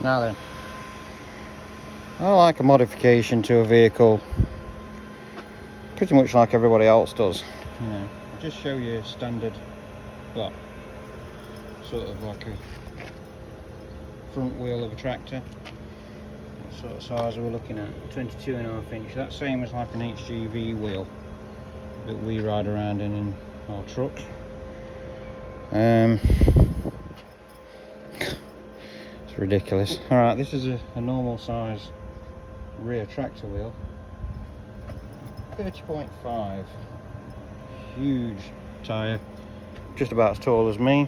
Now then, I like a modification to a vehicle pretty much like everybody else does. You know, just show you standard, well, sort of like a front wheel of a tractor. What sort of size are we looking at? 22.5 inch. That's same as like an HGV wheel that we ride around in our trucks. It's ridiculous. Alright, this is a normal size rear tractor wheel. 30.5. Huge tyre. Just about as tall as me.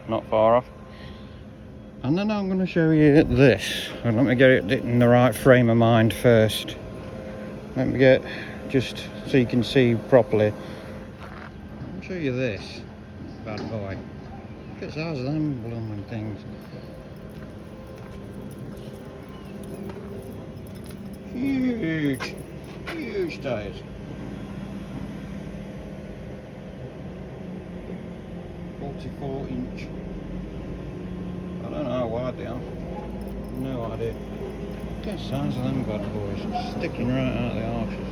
Not far off. And then I'm going to show you this. And let me get it in the right frame of mind first. Let me get, just so you can see properly. I'll show you this bad boy. Look at the size of them blooming things. Huge tyres. 44 inch. I don't know how wide they are. No idea. Look at the size of them bad boys. Sticking right out of the arches.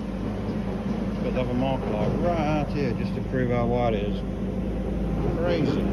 But they have a marker like right out here just to prove how wide it is. Crazy.